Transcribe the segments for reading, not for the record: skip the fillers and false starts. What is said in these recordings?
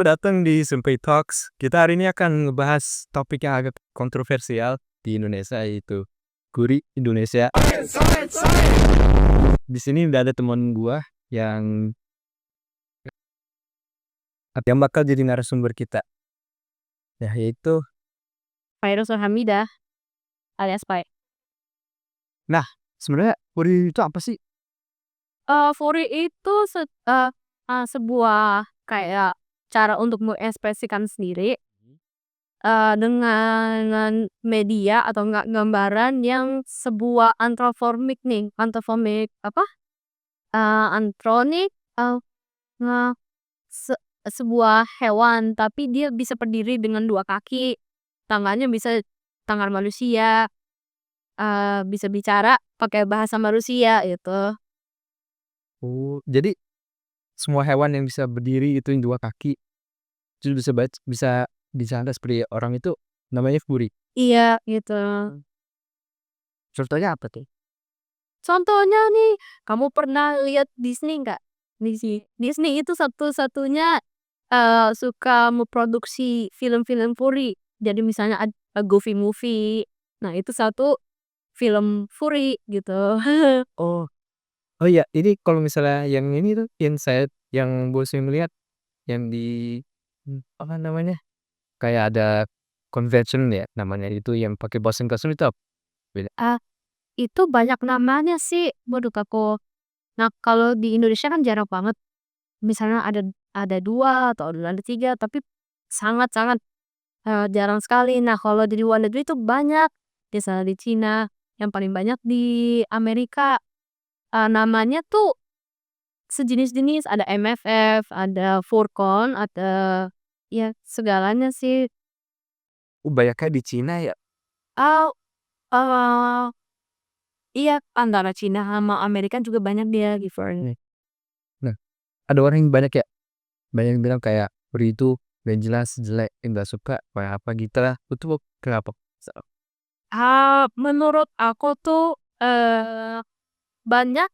Datang di Sumpay Talks. Kita hari ini akan ngebahas topik yang agak kontroversial di Indonesia, yaitu gurih Indonesia. Di sini udah ada teman gua yang bakal jadi narasumber kita. Ya, yaitu Fairosul Hamidah alias Pai. nah, sebenarnya gurih itu apa sih? Furi itu sebuah kayak cara untuk mengekspresikan sendiri dengan media atau enggak gambaran yang sebuah anthropomorphic nih, apa? Antronik nge se sebuah hewan tapi dia bisa berdiri dengan 2 kaki, tangannya bisa tangan manusia, bisa bicara pakai bahasa manusia gitu. Oh, jadi semua hewan yang bisa berdiri itu yang 2 kaki, terus bisa bicara seperti orang itu namanya furi. Iya, gitu. Contohnya apa tuh? Contohnya nih, kamu pernah lihat Disney nggak? Disney itu satu-satunya, suka memproduksi film-film furi. Jadi misalnya Goofy Movie, nah itu satu film furi gitu. Oh. Oh iya, ini kalau misalnya yang ini tuh, yang Bosnya melihat yang di apa namanya, kayak ada convention ya namanya itu yang pakai Boston Costume itu apa? Beda. Ah, itu banyak namanya sih menurut aku. Nah, kalau di Indonesia kan jarang banget, misalnya ada 2 atau ada 3, tapi sangat-sangat jarang sekali. Nah, kalau di luar negeri itu banyak, misalnya di Cina, yang paling banyak di Amerika, namanya tuh sejenis-jenis, ada MFF, ada Furcon, ada ya segalanya sih. Banyaknya di Cina ya? Ah, eee, iya antara Cina sama Amerika juga banyak dia giveaway. Nah, ada orang yang banyak yang bilang kayak Uri itu gak jelas, jelek, nggak suka, kayak apa gitu lah. Itu kenapa? Menurut aku tuh, banyak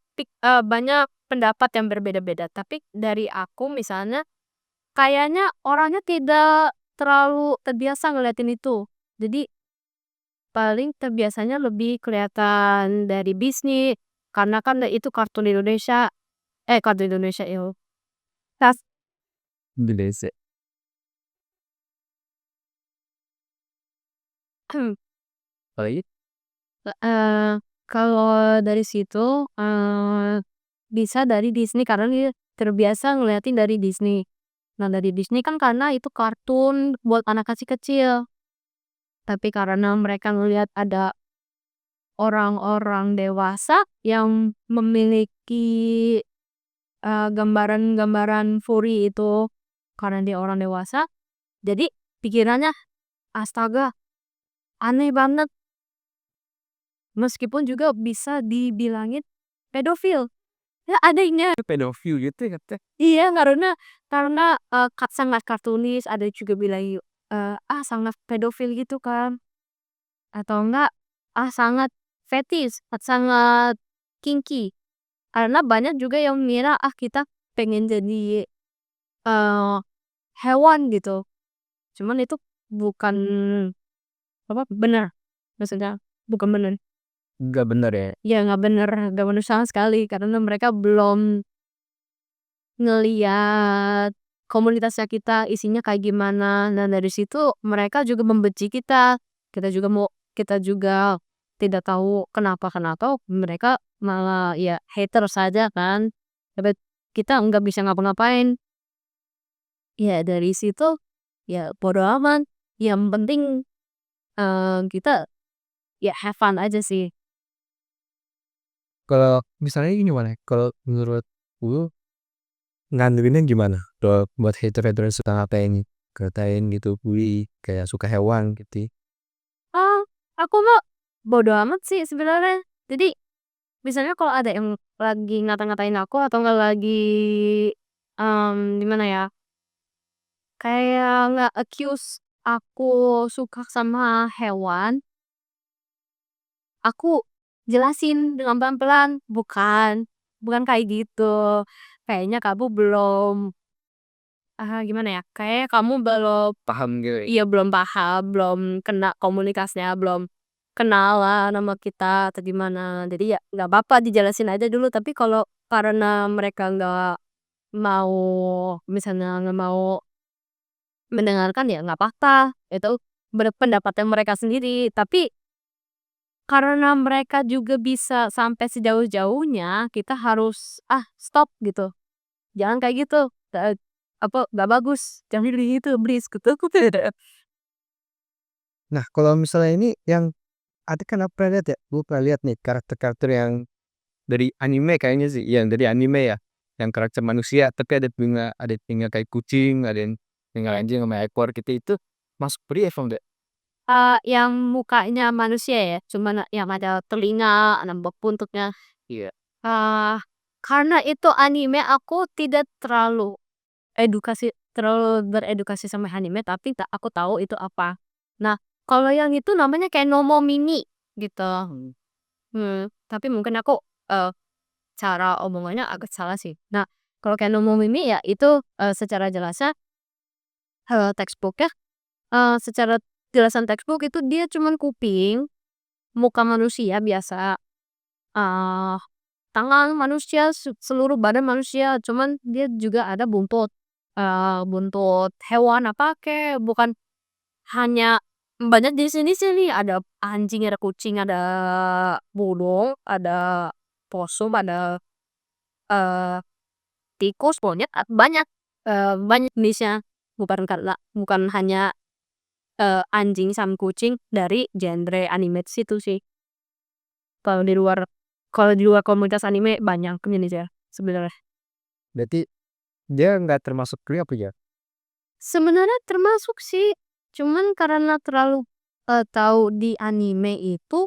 pendapat yang berbeda-beda, tapi dari aku misalnya kayaknya orangnya tidak terlalu terbiasa ngeliatin itu. Jadi paling terbiasanya lebih kelihatan dari Disney, karena kan itu kartun Indonesia itu. Tas Indonesia. Apalagi? Kalau dari situ, bisa dari Disney karena dia terbiasa ngeliatin dari Disney. Nah, dari Disney kan karena itu kartun buat anak kecil-kecil, tapi karena mereka ngelihat ada orang-orang dewasa yang memiliki, gambaran-gambaran furry itu, karena dia orang dewasa, jadi pikirannya, "Astaga, aneh banget." Meskipun juga bisa dibilangin pedofil, ya adanya. Itu pedofil gitu ya katanya. Iya, karena, sangat kartunis, ada juga bilang, sangat pedofil gitu kan, atau enggak, sangat fetish, sangat kinky. Karena banyak juga yang mengira, kita pengen jadi, eee, hewan gitu. Cuman itu bukan bener, maksudnya bukan bener. Nggak bener ya? Ya nggak bener sama sekali karena mereka belum ngelihat komunitasnya kita isinya kayak gimana. Nah, dari situ mereka juga membenci kita. Kita juga tidak tahu kenapa mereka malah ya hater saja kan. Tapi kita nggak bisa ngapa-ngapain. Ya dari situ ya bodo amat. Yang penting kita ya have fun aja sih. Kalau misalnya ini gimana? Kalau menurut lu ngandelinnya gimana? Kalau buat hater-hater yang suka katain gitu, Uri kayak suka hewan gitu. Ah, aku mah bodo amat sih sebenarnya. Jadi misalnya kalau ada yang lagi ngata-ngatain aku atau nggak lagi, gimana ya, kayak nge-accuse aku suka sama hewan, aku jelasin dengan pelan-pelan, bukan bukan kayak gitu. Kayaknya kamu belum, gimana ya, kayaknya kamu belum, Paham gitu ya? iya, belum paham, belum kena komunikasinya, belum kenalan sama kita atau gimana. Jadi ya nggak apa-apa dijelasin aja dulu, tapi kalau karena mereka nggak mau, misalnya nggak mau mendengarkan, ya nggak apa-apa, itu pendapatnya mereka sendiri. Tapi karena mereka juga bisa sampai sejauh-jauhnya, kita harus, stop gitu, jangan kayak gitu, nggak bagus, jangan gitu, please gitu. Nah, kalau misalnya ini yang ada kan aku pernah lihat ya, gue pernah lihat nih karakter-karakter yang dari anime kayaknya sih, yang dari anime ya, yang karakter manusia tapi ada telinga kayak kucing, ada yang tinggal anjing sama ekor gitu, itu masuk peri apa enggak? Yang mukanya manusia ya, cuman yang ada telinga, ada buntutnya. Iya. Eee, karena itu anime, aku tidak terlalu beredukasi sama anime, tapi aku tahu itu apa. Nah, kalau yang itu namanya kayak Nomomimi gitu. Tapi mungkin aku, eee, cara omongannya agak salah sih. Nah, kalau kayak Nomomimi ya itu, secara jelasnya, textbook-nya, secara jelasan textbook itu dia cuman kuping, muka manusia biasa, eee, tangan manusia, seluruh badan manusia, cuman dia juga ada buntut, buntut hewan apa kek, bukan hanya banyak di sini, ada anjing, ada kucing, ada burung, ada posum, ada, eee, tikus, monyet, banyak, banyak jenisnya, bukan hanya, anjing sama kucing dari genre anime situ sih. Kalau di luar kalau di luar komunitas anime banyak jenisnya sebenarnya. Berarti dia nggak termasuk peri apa ya? Sebenarnya termasuk sih, cuman karena terlalu, tahu di anime itu,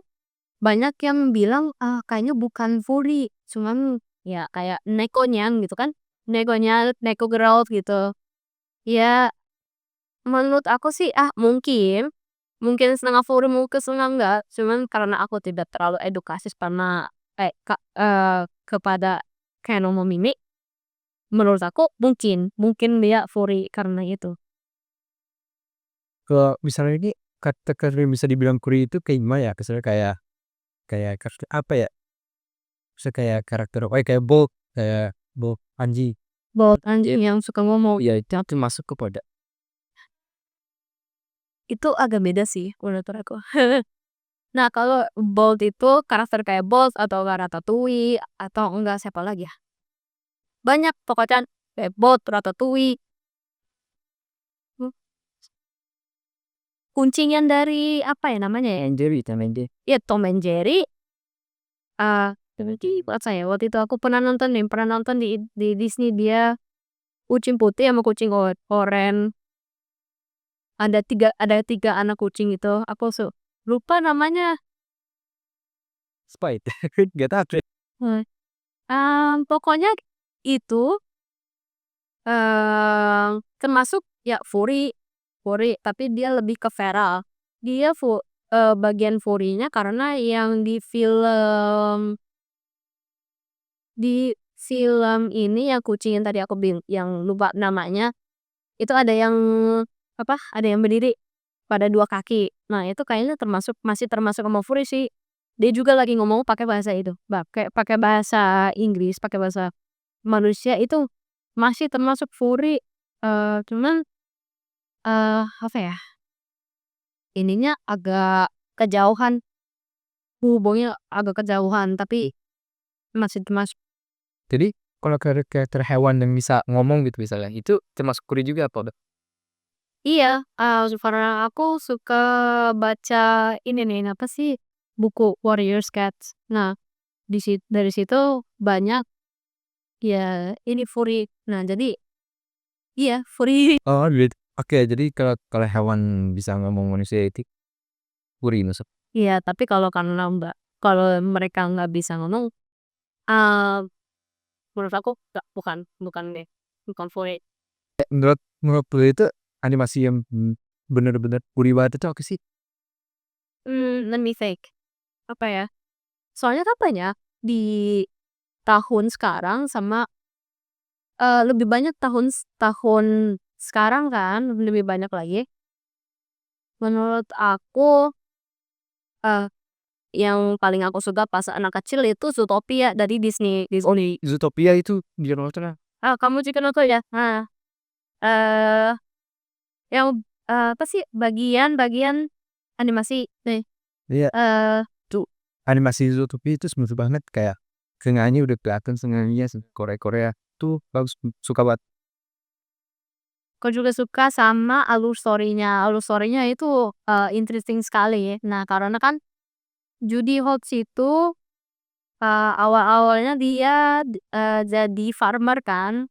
banyak yang bilang, kayaknya bukan furry, cuman ya kayak nekonya gitu kan, nekonya, neko girl gitu. Ya menurut aku sih, mungkin mungkin setengah furry, mungkin setengah enggak, cuman karena aku tidak terlalu edukasis karena kepada Kenomo Mimi, menurut aku mungkin mungkin dia furry karena itu. Kalau misalnya ini karakter yang bisa dibilang peri itu kayak gimana ya? Misalnya kayak kayak karakter apa ya? Misalnya kayak karakter kayak Bolt, Anji. Bold anjing yang suka ngomong. Iya, itu termasuk kepada Itu agak beda sih menurut aku. Nah, kalau Bold itu karakter kayak Bold atau enggak Ratatouille atau enggak siapa lagi ya, banyak pokoknya kayak Bold, Ratatouille, mmm, kucing yang dari apa ya namanya ya, Tom and Jerry, Tom and Jerry. ya Tom and Jerry, jadi buat saya waktu itu aku pernah nonton di Disney, dia kucing putih sama kucing oranye, ada tiga anak kucing itu, aku lupa namanya. Sprite, nggak tahu deh. Eee, pokoknya itu, termasuk ya furry furry, tapi dia lebih ke feral. Dia bagian furry-nya karena yang di film ini yang kucing yang tadi aku yang lupa namanya, itu ada yang apa, ada yang berdiri pada 2 kaki. Nah, itu kayaknya masih termasuk sama furry sih. Dia juga lagi ngomong pakai bahasa itu, pakai bahasa Inggris, pakai bahasa manusia, itu masih termasuk furry, cuman, apa ya, ininya agak kejauhan, hubungnya agak kejauhan, tapi masih termasuk. Jadi kalau karakter hewan yang bisa ngomong gitu misalnya, itu termasuk peri juga apa udah? Iya, karena aku suka baca ini nih, apa sih, buku Warriors Cats. Nah, dari situ banyak ya ini furry. Nah, jadi iya furry. Oh gitu. Oke, jadi kalau kalau hewan bisa ngomong manusia itu peri masuk. Iya, tapi kalau mereka nggak bisa ngomong, eee, menurut aku nggak, bukan deh, bukan furry. Menurut menurut lu itu animasi yang, bener-bener puri banget itu apa sih? Let me think, apa ya? Soalnya kapan ya, di tahun sekarang sama, lebih banyak tahun sekarang kan, lebih banyak lagi. Menurut aku, eee, yang paling aku suka pas anak kecil itu Zootopia dari Disney Oh, Disney. Zootopia itu di nonton. Kamu juga nonton ya? Nah, eee, yang, apa sih, bagian-bagian animasi nih, Iya, eee tuh animasi Zootopia itu smooth banget kayak sengaja udah kelihatan sengaja Korea-Korea tuh bagus, suka banget. aku juga suka sama alur story-nya. Alur story-nya itu, interesting sekali ya. Nah, karena kan Judy Hopps itu, awal-awalnya dia, jadi farmer kan,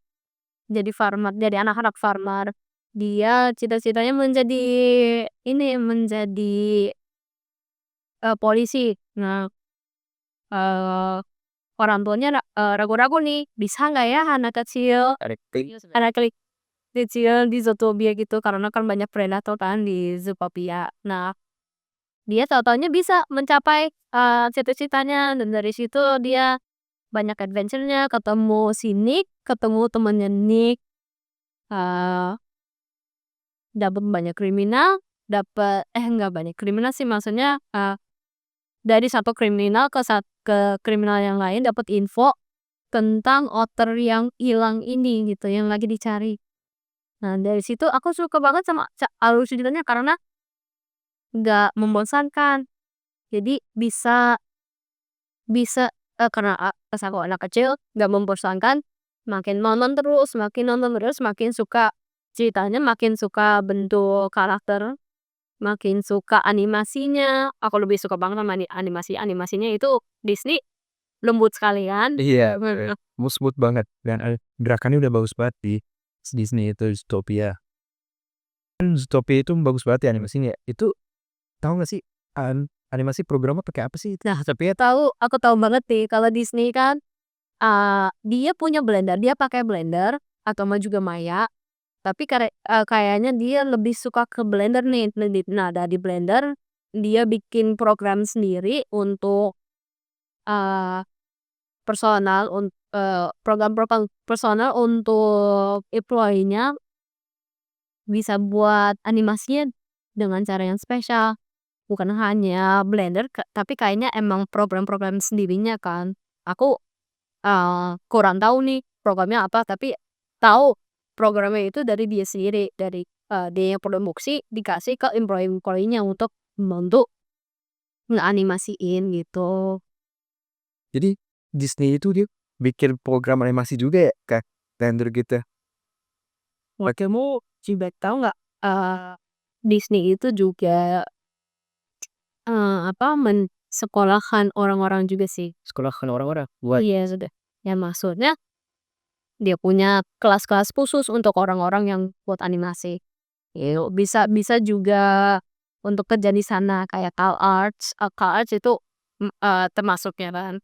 jadi farmer, jadi anak-anak farmer. Dia cita-citanya menjadi ini, menjadi, polisi. Nah, eee, orang tuanya ragu-ragu nih, bisa nggak ya anak kecil Acting. anak kecil di Zootopia gitu, karena kan banyak predator kan di Zootopia. Nah, dia tahu-tahunya bisa mencapai, cita-citanya dan dari situ dia banyak adventure-nya, ketemu si Nick, ketemu temennya Nick, eee, dapet banyak kriminal, enggak banyak kriminal sih, maksudnya, dari satu kriminal ke kriminal yang lain dapat info tentang otter yang hilang ini gitu, yang lagi dicari. Nah, dari situ aku suka banget sama alur ceritanya karena nggak membosankan. Jadi bisa bisa, karena pas aku anak kecil nggak membosankan, makin nonton terus makin suka ceritanya, makin suka bentuk karakter, makin suka animasinya. Aku lebih suka banget sama animasinya itu Disney lembut sekali kan. Iya, smooth banget dan, gerakannya udah bagus banget di Disney itu Zootopia. Kan Zootopia itu bagus banget ya animasinya. Itu tahu nggak sih, animasi programnya pakai apa sih itu Nah, Zootopia? aku tahu banget nih kalau Disney kan, dia punya Blender, dia pakai Blender atau juga Maya, tapi kayaknya dia lebih suka ke Blender nih. Nah, dari Blender dia bikin program sendiri untuk, eee, program-program personal untuk employee-nya, bisa buat animasinya dengan cara yang spesial. Bukan hanya Blender tapi kayaknya emang program-program sendirinya kan. Aku, kurang tahu nih programnya apa, tapi tahu programnya itu dari dia sendiri, dari, dia yang produksi dikasih ke employee-nya untuk membantu ngeanimasiin gitu. Jadi Disney itu dia bikin program animasi juga ya, Kak? Blender gitu? Wah, kamu juga tahu nggak, Disney itu juga, mensekolahkan orang-orang juga sih. Sekolahkan orang-orang buat Iya, sudah. Ya maksudnya dia punya kelas-kelas khusus untuk orang-orang yang buat animasi. Bisa bisa juga untuk kerja di sana kayak CalArts itu, termasuknya kan.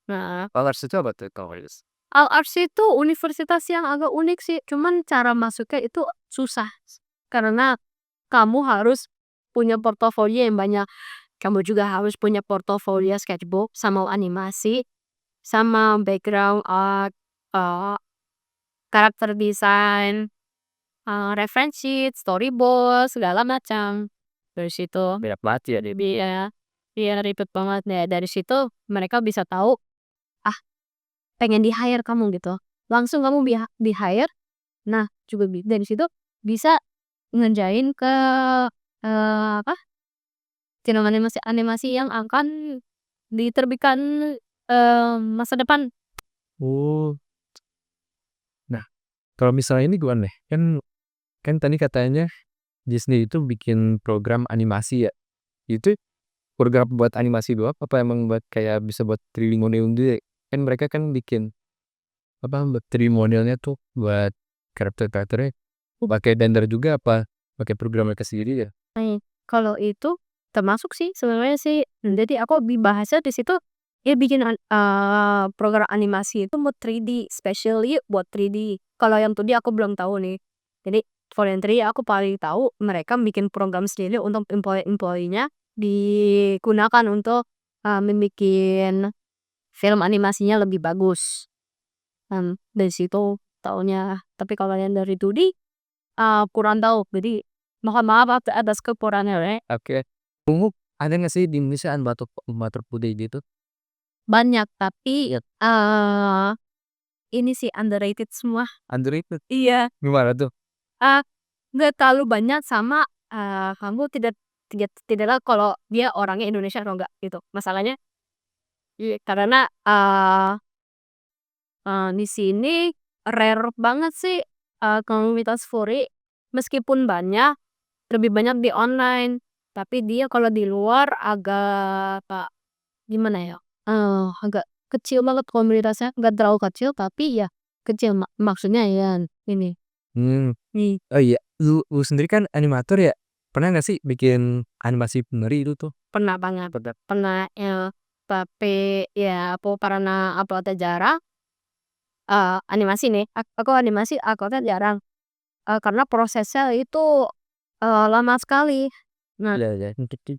Nah, colors itu apa tuh colors? CalArts itu universitas yang agak unik sih, cuman cara masuknya itu susah. Karena kamu harus punya portofolio yang banyak. Kamu juga harus punya portofolio sketchbook, sama animasi, sama background art, eee, karakter design, reference sheet, storyboard, segala macam. Dari situ Banyak banget ya dia. iya, iya ribet banget deh. Dari situ mereka bisa tahu, ah, pengen di-hire kamu gitu. Langsung kamu di-hire. Nah, juga dari situ bisa ngerjain ke, apa, film animasi yang akan diterbitkan, masa depan. Oh. Nah, kalau misalnya ini gimana nih? Kan kan tadi katanya Disney itu bikin program animasi ya. Itu program buat animasi doang apa emang buat kayak bisa buat 3D modeling juga ya? Kan mereka kan bikin apa, buat 3D modelnya tuh buat karakter-karakternya pakai Blender juga apa pakai program mereka sendiri ya? Kalau itu termasuk sih sebenarnya sih. Jadi aku bahasnya di situ dia bikin program animasi itu buat 3D, specially buat 3D. Kalau yang 2D aku belum tahu nih. Jadi for yang 3D aku paling tahu mereka bikin program sendiri untuk employee-nya digunakan untuk, membikin film animasinya lebih bagus. Dari situ taunya. Tapi kalau yang dari 2D, kurang tahu. Jadi mohon maaf atas kekurangannya. Oke. Ungu, ada nggak sih di Indonesia animator putih gitu? Banyak, tapi, Iya. ini sih underrated semua. Underrated? Iya, Gimana tuh? eee, nggak terlalu banyak sama, kamu tidak tahu kalau dia orangnya Indonesia atau enggak gitu. Masalahnya karena, di sini rare banget sih, komunitas furry, meskipun banyak, lebih banyak di online, tapi dia kalau di luar agak gimana ya, agak kecil banget komunitasnya, nggak terlalu kecil tapi ya kecil, maksudnya ya ini. Hmm. Oh iya, lu sendiri kan animator ya? Pernah nggak sih bikin animasi penari itu tuh? Pernah banget, pernah, tapi ya aku karena upload-nya jarang, animasi nih, aku animasi upload-nya jarang, karena prosesnya itu, lama sekali. Nah, Iya iya.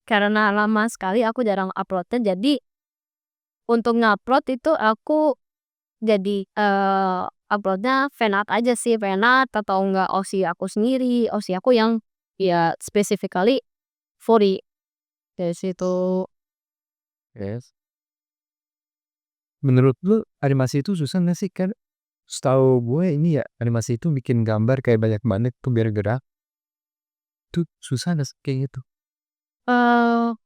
karena lama sekali aku jarang upload-nya, jadi untuk ngupload itu aku jadi, upload-nya fanart aja sih, fanart atau enggak OC aku sendiri, OC aku yang ya specifically furry, dari situ. Yes. Menurut lu animasi itu susah nggak sih? Kan setahu gue ini ya, animasi itu bikin gambar kayak banyak banget tuh biar gerak. Tuh susah nggak sih kayak gitu? Eee,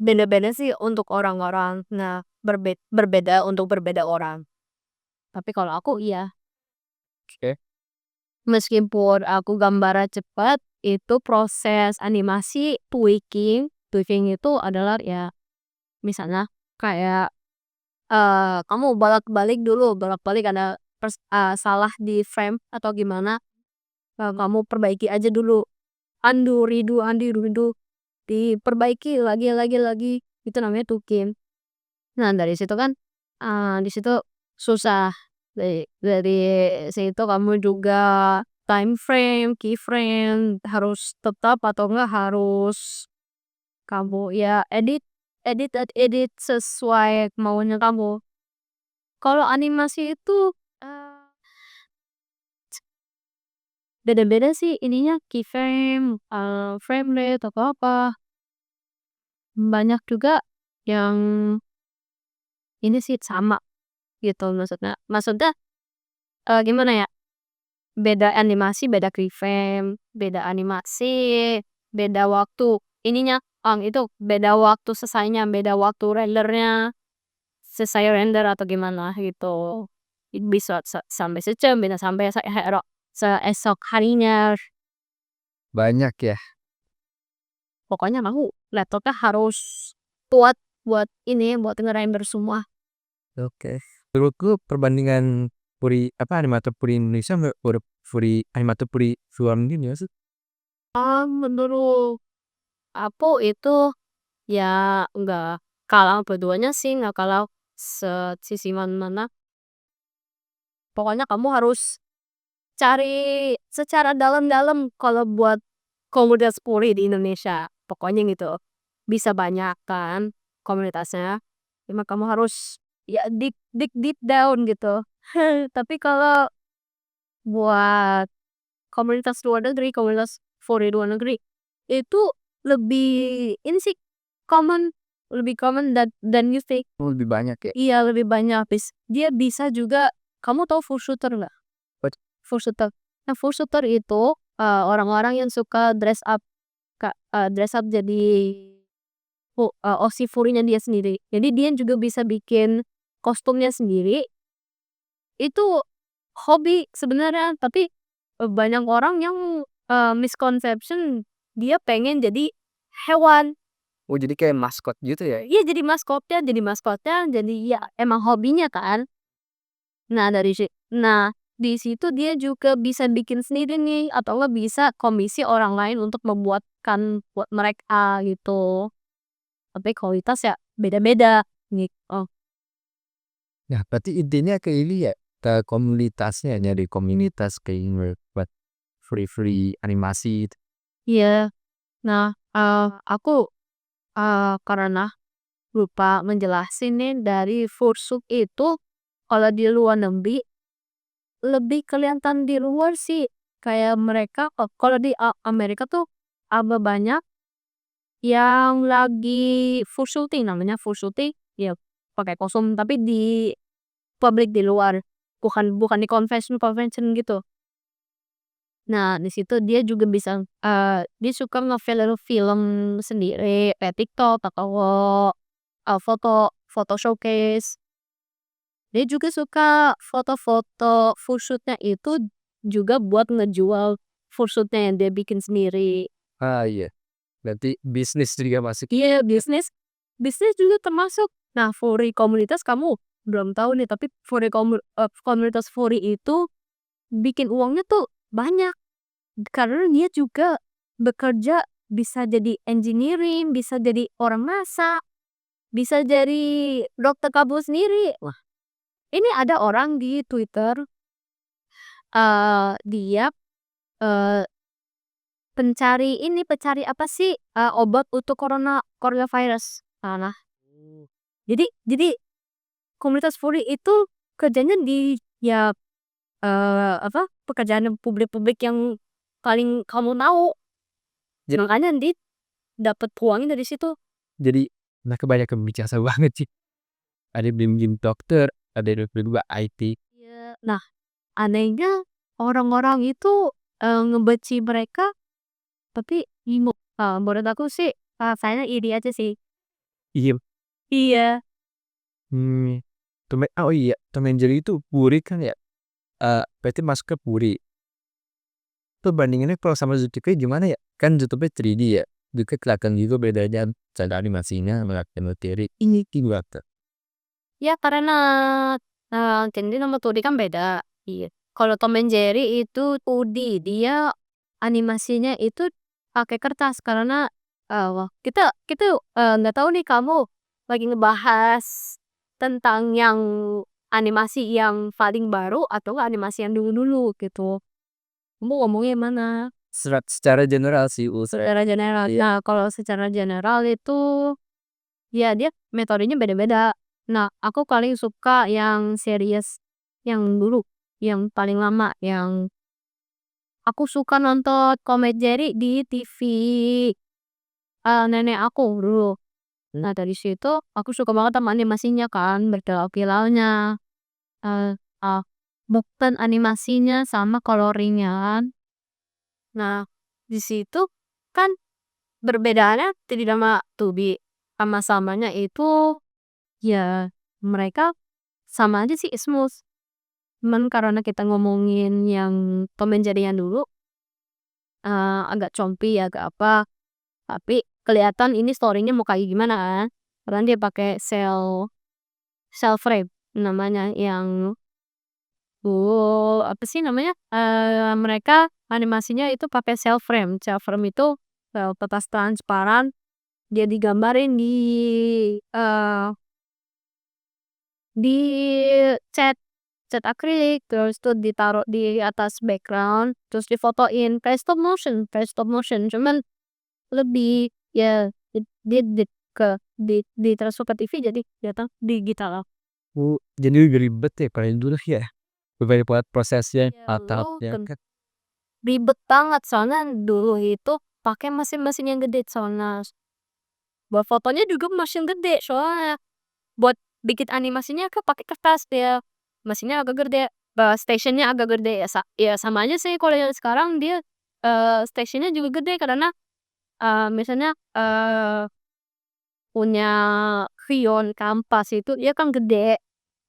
Beda-beda sih untuk orang-orang. Nah, berbeda untuk berbeda orang. Tapi kalau aku iya, Oke. meskipun aku gambarnya cepat, itu proses animasi tweaking, tweaking itu adalah ya misalnya kayak, kamu bolak-balik ada salah di frame atau gimana, kamu perbaiki aja dulu, undo, redo undo, redo, diperbaiki lagi, itu namanya tweaking. Nah, dari situ kan, di situ susah, dari situ kamu juga time frame, keyframe harus tetap atau enggak harus kamu ya edit sesuai maunya kamu. Kalau animasi itu, eee, beda-beda sih ininya keyframe, frame rate atau apa. Banyak juga yang ini sih sama gitu maksudnya. Maksudnya, gimana ya, beda animasi, beda keyframe, beda animasi, beda waktu ininya, itu beda waktu selesainya, beda waktu rendernya, selesai render atau gimana gitu. Bisa sampai sejam, bisa sampai seesok harinya. Banyak ya? Pokoknya kamu laptopnya harus kuat buat ini, buat ngerender semua. Oke. Menurut lu perbandingan animator puri Indonesia sama animator puri luar negeri gimana sih? Menurut aku itu ya enggak kalah, keduanya sih nggak kalah sisi mana. Pokoknya kamu harus cari secara dalam-dalam kalau buat komunitas puri di Indonesia, pokoknya gitu. Bisa banyak kan komunitasnya, cuma kamu harus ya deep down gitu. Tapi kalau buat komunitas luar negeri, komunitas puri luar negeri, itu lebih ini sih common, lebih common than you think. Oh, lebih banyak ya? Iya, lebih banyak dia bisa juga, kamu tahu fursuiter nggak? What? Fursuiter. Nah, fursuiter itu, orang-orang yang suka dress up, Kak, dress up jadi OC furry-nya dia sendiri. Jadi dia juga bisa bikin kostumnya sendiri. Itu hobi sebenarnya, tapi, banyak orang yang, misconception dia pengen jadi hewan. Oh, jadi kayak maskot gitu ya? Iya, jadi maskotnya, jadi ya emang hobinya kan. Nah, di situ dia juga bisa bikin sendiri nih, atau enggak bisa komisi orang lain untuk membuatkan buat mereka gitu. Tapi kualitas ya beda-beda gitu. Nah, berarti intinya ke ini ya, ke komunitasnya, nyari komunitas kayak buat free animasi itu. Iya. Nah, aku karena lupa menjelasin nih, dari fursuit itu kalau di luar negeri lebih kelihatan di luar sih. Kayak mereka kalau di Amerika tuh banyak yang lagi fursuiting, namanya fursuiting, ya pakai kostum tapi di publik di luar, bukan bukan di convention gitu. Nah, di situ dia juga bisa, dia suka nge-film film sendiri kayak TikTok atau, foto foto showcase. Dia juga suka foto-foto fursuit-nya itu juga buat ngejual fursuit-nya yang dia bikin sendiri. Ah, iya. Berarti bisnis juga masuk. Iya, bisnis bisnis juga termasuk. Nah, furry komunitas kamu belum tahu nih, tapi komunitas furry itu bikin uangnya tuh banyak. Karena dia juga bekerja, bisa jadi engineering, bisa jadi orang masak, bisa jadi dokter kabul sendiri. Wah, ini ada orang di Twitter, dia, eee, pencari apa sih, obat untuk coronavirus. Nah, Oh. jadi komunitas furry itu kerjanya di ya, apa, pekerjaan yang publik-publik yang paling kamu tahu. Ja Makanya dia dapat uangnya dari situ. jadi mereka banyak yang berjasa banget sih. Ada yang bimbing dokter, ada yang kedua IT. Iya. Nah, anehnya orang-orang itu, ngebenci mereka, tapi bingung. Menurut aku sih, rasanya iri aja sih. Iya. Iya. Mmm. Oh iya, Tom and Jerry itu puri kan ya? Berarti masuk ke puri. Tuh bandingannya kalau sama Zootopia gimana ya? Kan Zootopia 3D ya, juga kelihatan juga bedanya cara animasinya sama Materi. Ini gimana tuh? Ya karena, Candy sama Tudy kan beda. Iya. Kalau Tom and Jerry itu 2D, dia animasinya itu pakai kertas karena, wah kita kita, nggak tahu nih kamu lagi ngebahas tentang yang animasi yang paling baru atau nggak animasi yang dulu-dulu gitu. Kamu ngomongnya yang mana? Secara general sih, Secara general. iya. Nah, kalau secara general itu, ya dia metodenya beda-beda. Nah, aku paling suka yang series yang dulu, yang paling lama, yang aku suka nonton Tom and Jerry di TV, nenek aku dulu. Nah, dari situ aku suka banget sama animasinya kan, berkilau-kilaunya, eee eee, motion animasinya sama coloring-nya kan. Nah, di situ kan perbedaannya tidak sama Tubi, sama-samanya itu ya mereka sama aja sih smooth. Cuman karena kita ngomongin yang Tom and Jerry yang dulu, agak comfy, agak apa, tapi kelihatan ini story-nya mau kayak gimana kan. Karena dia pakai cel cel frame namanya, yang apa sih namanya, mereka animasinya itu pakai cel frame. Cel frame itu, kertas transparan, dia digambarin eee, di cat cat akrilik, terus tuh ditaruh di atas background, terus difotoin kayak stop motion, cuman lebih ya dia ditransfer ke TV jadi kelihatan digital. Jadi lebih ribet ya kalau yang dulu ya? Banyak banget prosesnya, Ya lu tahap-tahapnya kan. ribet banget soalnya dulu itu pakai mesin-mesin yang gede soalnya. Buat fotonya juga mesin gede soalnya. Buat bikin animasinya kan pakai kertas, dia mesinnya agak gede, stationnya agak gede, ya sama aja sih kalau yang sekarang dia, stationnya juga gede karena, misalnya, punya crayon, kanvas itu dia kan gede,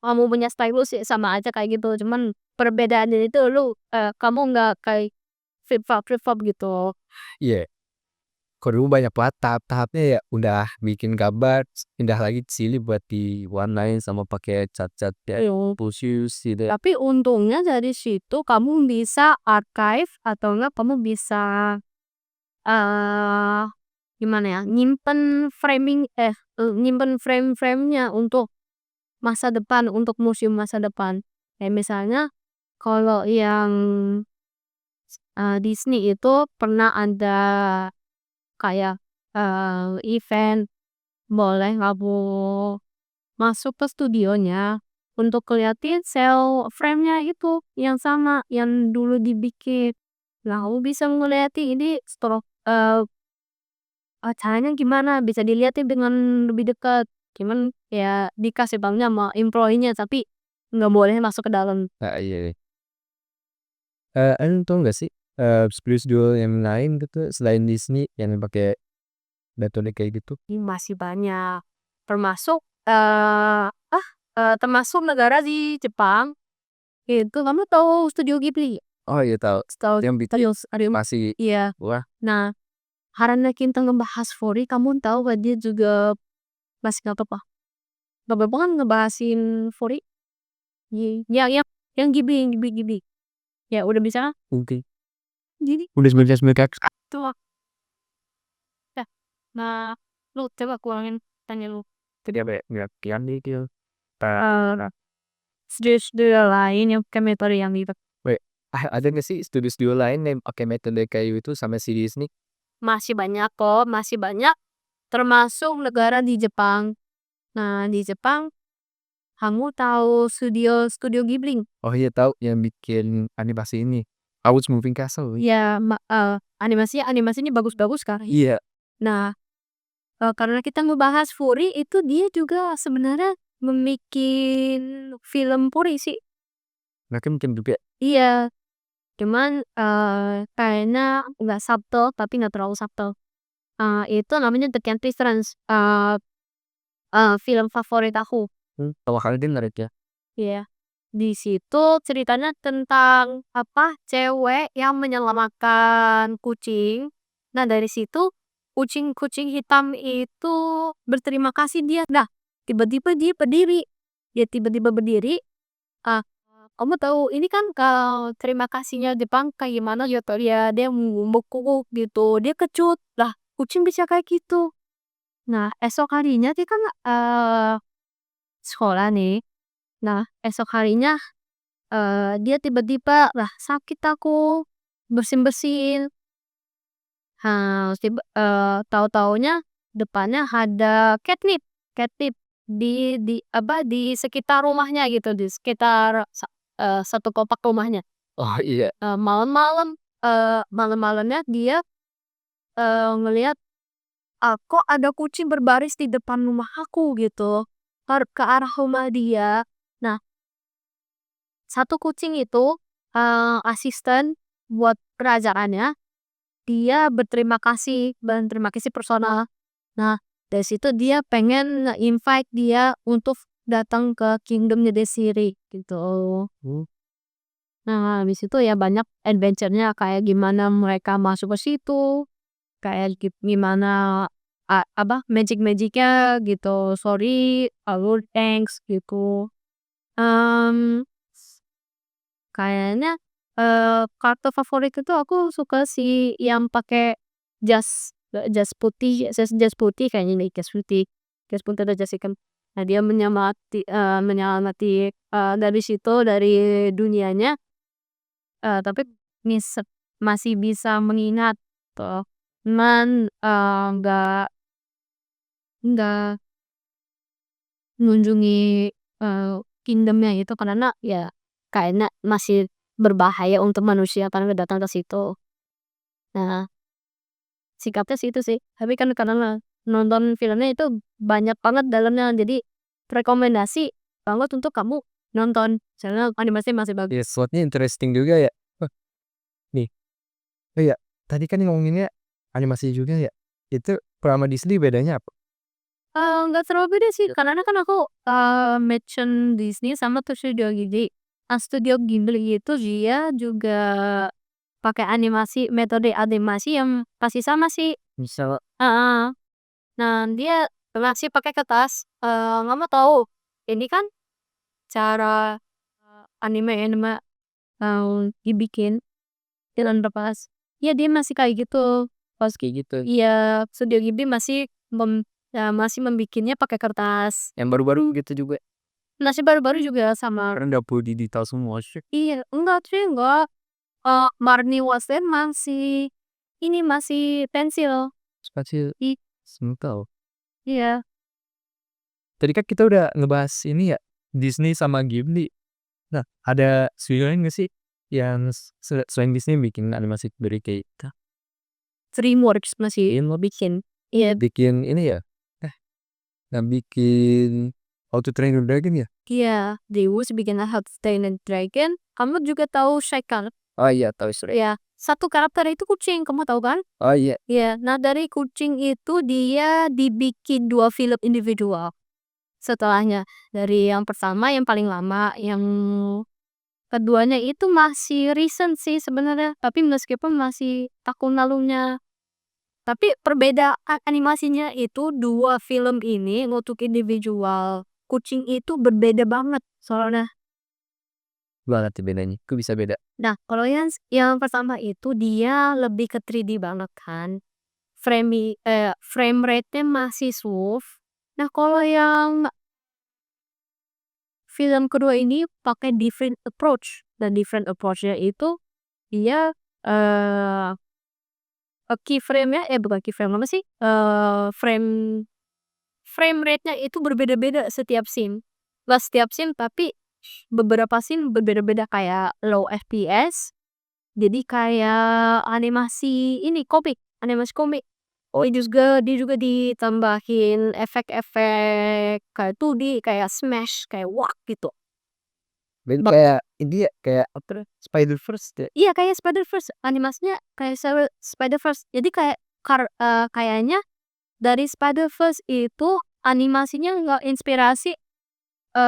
kamu punya stylus ya sama aja kayak gitu, cuman perbedaannya itu kamu nggak kayak flip-flop gitu. Iya. Kalau dulu banyak banget tahap-tahapnya ya, udah bikin gambar, pindah lagi ke sini buat diwarnain sama pakai cat-cat ya, Iya. Pulsius gitu. Tapi untungnya dari situ kamu bisa archive atau enggak kamu bisa, eee, gimana ya, nyimpen frame-frame-nya untuk masa depan, untuk museum masa depan. Kayak misalnya kalau yang, Disney itu pernah ada kayak, event boleh kamu masuk ke studionya untuk ngeliatin sel frame-nya itu yang sama yang dulu dibikin. Nah, kamu bisa ngeliatin ini caranya gimana, bisa dilihatin dengan lebih dekat. Cuman ya dikasih tahunya sama employee-nya, tapi nggak boleh masuk ke dalam. Nah, iya. Anu tau nggak sih, studio-studio yang lain gitu selain Disney yang pakai metode kayak gitu? Ini masih banyak. Termasuk termasuk negara di Jepang, itu kamu tahu Studio Ghibli? Oh iya tahu, Tahu yang bikin tahu masih iya. wah, Nah, karena kita ngebahas Furi, kamu tahu gak dia juga masih nggak apa-apa. Nggak apa-apa kan ngebahasin Furi? Yang Ghibli, Ghibli. Ya udah bisa kan? oke. Jadi Udah 19 menit, Kak. tuh. Dah. Nah, lu coba kurangin tanya lu. Tadi apa ya? Nggak kian gitu. Eh, studio-studio lain yang pakai metode yang itu Wait, ada nggak sih studio-studio lain yang pakai metode kayak itu sama si Disney? masih banyak kok, masih banyak. Termasuk negara di Jepang. Nah, di Jepang kamu tahu studio Studio Ghibli? Oh iya tahu yang bikin animasi ini, Howl's Moving Castle. Ya, animasinya bagus-bagus kan. Iya, Nah, karena kita ngebahas Furi itu dia juga sebenarnya membikin film Furi sih. mereka mungkin juga. Iya, cuman kayaknya nggak subtle tapi nggak terlalu subtle. Itu namanya The Country Friends, film favorit aku. Kalau kalian denger ya. Iya. Di situ ceritanya tentang apa, cewek yang menyelamatkan kucing. Nah, dari situ kucing-kucing hitam itu berterima kasih dia. Nah, tiba-tiba dia berdiri. Dia tiba-tiba berdiri. Ah, kamu tahu ini kan kalau terima kasihnya Jepang kayak gimana gitu ya, dia membungkuk gitu. Dia kecut. Lah, kucing bisa kayak gitu. Nah, esok harinya dia kan sekolah nih. Nah, esok harinya dia tiba-tiba, "Lah sakit aku, bersin-bersin." Tahu-taunya depannya ada catnip catnip di sekitar rumahnya gitu, di sekitar satu kompak rumahnya. Oh iya. Malam-malam, malam-malamnya dia ngelihat, kok ada kucing berbaris di depan rumah aku gitu, ke arah rumah dia. Nah, satu kucing itu, asisten buat kerajaannya, dia berterima kasih personal. Nah, dari situ dia pengen nge-invite dia untuk datang ke kingdom-nya dia sendiri, gitu. Hmm. Nah, habis itu ya banyak adventure-nya kayak gimana mereka masuk ke situ, kayak gimana, magic-magic-nya gitu, sorry, thanks, gitu. Mmm Kayaknya, karakter favorit itu aku suka si yang pakai jas putih kayaknya nih, jas putih atau jas hitam. Nah, dia menyemangati, dari situ, dari dunianya, tapi masih bisa mengingat tuh. Cuman, nggak mengunjungi, kingdom-nya itu karena ya kayaknya masih berbahaya untuk manusia karena datang ke situ. Nah, sikapnya sih itu sih, tapi kan karena nonton filmnya itu banyak banget dalamnya, jadi rekomendasi banget untuk kamu nonton, soalnya animasinya masih bagus. Iya, slotnya interesting juga ya. Oh, nih. Oh iya, tadi kan ngomonginnya animasi juga ya. Itu sama Disney bedanya apa? Nggak terlalu beda sih, karena kan aku, mention Disney sama tuh Studio Ghibli. Studio Ghibli itu dia juga pakai metode animasi yang pasti sama sih. Misal Heeh. Nah, dia masih pakai kertas. Kamu tahu ini kan cara, anime-anime, dibikin dengan kertas. Iya, dia masih kayak gitu. Pas kayak gitu. iya, Studio Ghibli masih membikinnya pakai kertas. Yang baru-baru gitu juga. Masih baru-baru juga sama. Karena udah full digital semua sih. Iya, enggak sih, enggak. Marni Wasen masih pensil. Spasial I Sental. iya. tadi kan kita udah ngebahas ini ya, Disney sama Ghibli. Nah, ada studio lain nggak sih yang selain Disney bikin animasi dari kayak gitu? DreamWorks masih Bikin bikin. Iya. bikin ini ya, eh, yang bikin How to Train Your Dragon ya? Iya, DreamWorks bikin How to Train Your Dragon. Kamu juga tahu Shrek kan? Oh iya, Toy Story. Ya, satu karakter itu kucing, kamu tahu kan? Oh iya, Iya, nah dari kucing itu dia dibikin 2 film individual. Setelahnya, dari yang pertama yang paling lama, yang keduanya itu masih recent sih sebenarnya, tapi meskipun masih tahun lalunya. Tapi perbedaan animasinya itu 2 film ini untuk individual kucing itu berbeda banget soalnya. banget ya bedanya. Kok bisa beda? Nah, kalau yang pertama itu dia lebih ke 3D banget kan. Frame rate-nya masih smooth. Nah, kalau yang film kedua ini pakai different approach. Dan different approach-nya itu dia eh keyframe-nya bukan keyframe apa sih? Frame frame rate-nya itu berbeda-beda setiap scene. Nggak setiap scene tapi beberapa scene berbeda-beda kayak low FPS. Jadi kayak animasi ini komik, animasi komik. Oh, dia juga ditambahin efek-efek kayak 2D, kayak smash, kayak wak gitu. Beda kayak ini ya, kayak apa tuh, Spider-Verse ya? Iya kayak Spider-Verse, animasinya kayak Spider-Verse. Jadi kayaknya dari Spider-Verse itu animasinya nggak inspirasi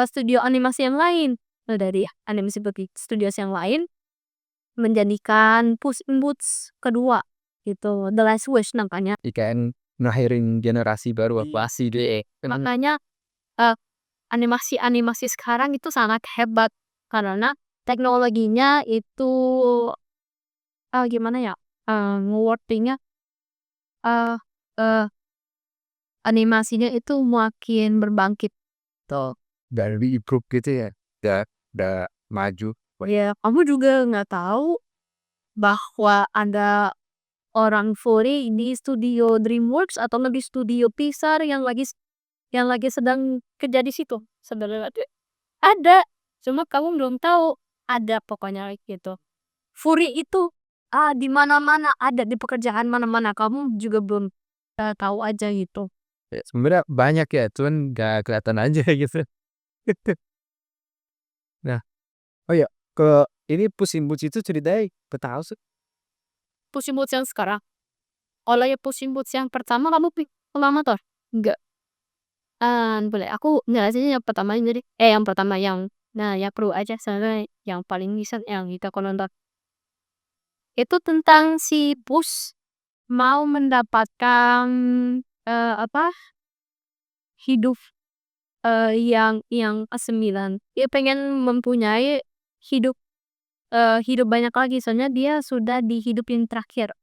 studio animasi yang lain. Nah, dari animasi studio yang lain menjadikan Puss in Boots kedua gitu, The Last Wish namanya. IKN ngelahirin generasi baru apa sih deh? Makanya eee, animasi-animasi sekarang itu sangat hebat karena teknologinya itu, gimana ya, nge-wording-nya, eee eee, animasinya itu makin berbangkit tuh. Udah lebih improve gitu ya? Udah maju. Ya, kamu juga nggak tahu bahwa ada orang Furi di studio DreamWorks atau di studio Pixar yang lagi sedang kerja di situ sebenarnya tuh ada, cuma kamu belum tahu, ada pokoknya gitu. Furi itu, di mana-mana ada, di pekerjaan mana-mana, kamu juga belum, tahu aja gitu. Ya, sebenarnya banyak ya, cuman nggak kelihatan aja gitu. Nah, oh ya, ke ini Puss in Boots itu ceritanya apa tahu sih? Puss in Boots yang sekarang, kalau yang Puss in Boots yang pertama kamu pernah nonton? Enggak? Boleh aku jelasin yang pertama jadi yang pertama yang perlu aja soalnya yang paling recent yang kita aku nonton. Itu tentang si Puss mau mendapatkan, apa, hidup, yang ke-9. Dia pengen mempunyai hidup, hidup banyak lagi soalnya dia sudah di hidup yang terakhir.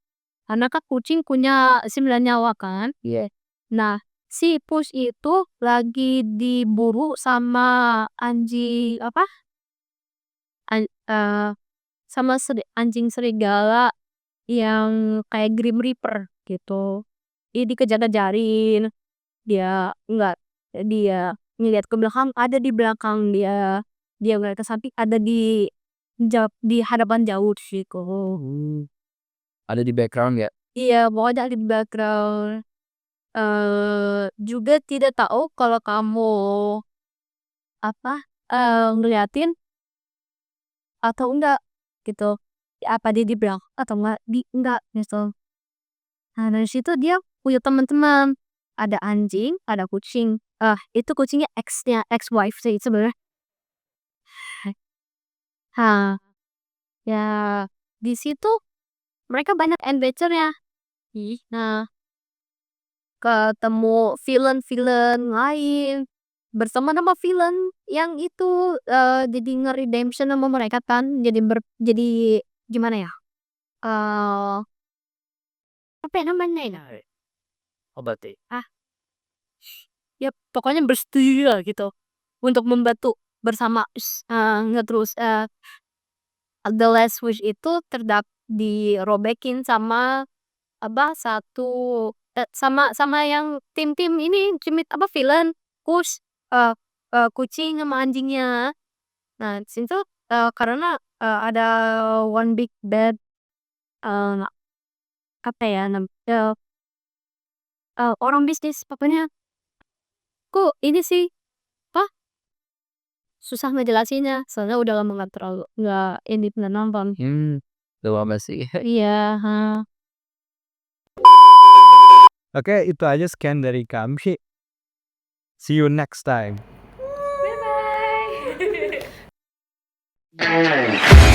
Karena kan kucing punya 9 nyawa kan. Iya. Nah, si Puss itu lagi diburu sama anjing apa, an eee, sama anjing serigala yang kayak Grim Reaper gitu. Dia dikejar-kejarin, dia ngeliat ke belakang, ada di belakang dia, dia ngeliat ke samping, ada di hadapan jauh gitu. Ada di background ya? Iya, pokoknya ada di background. Juga tidak tahu kalau kamu, apa, ngeliatin atau enggak gitu. Apa dia di belakang atau enggak gitu. Nah, dari situ dia punya teman-teman. Ada anjing, ada kucing. Itu kucingnya ex-wife sih sebenarnya. Nah, ya di situ mereka banyak adventure-nya. Nah, ketemu villain-villain lain, bersama nama villain yang itu, jadi nge-redemption sama mereka kan, jadi gimana ya, eee, apa ya namanya ya? Apa tuh? Ah, ya pokoknya bersetuju lah gitu, untuk membantu bersama ngeterus The Last Wish itu dirobekin sama apa, sama sama yang tim-tim ini, tim apa, villain, Push. kucing sama anjingnya. Nah, di situ, karena, ada one big bad, eee, apa ya orang bisnis pokoknya kok ini sih, apa, susah ngejelasinnya soalnya udah lama nggak ini pernah nonton. Udah lama sih. Iya, heeh. Oke, itu aja sekian dari kami. See you next time. Bye-bye.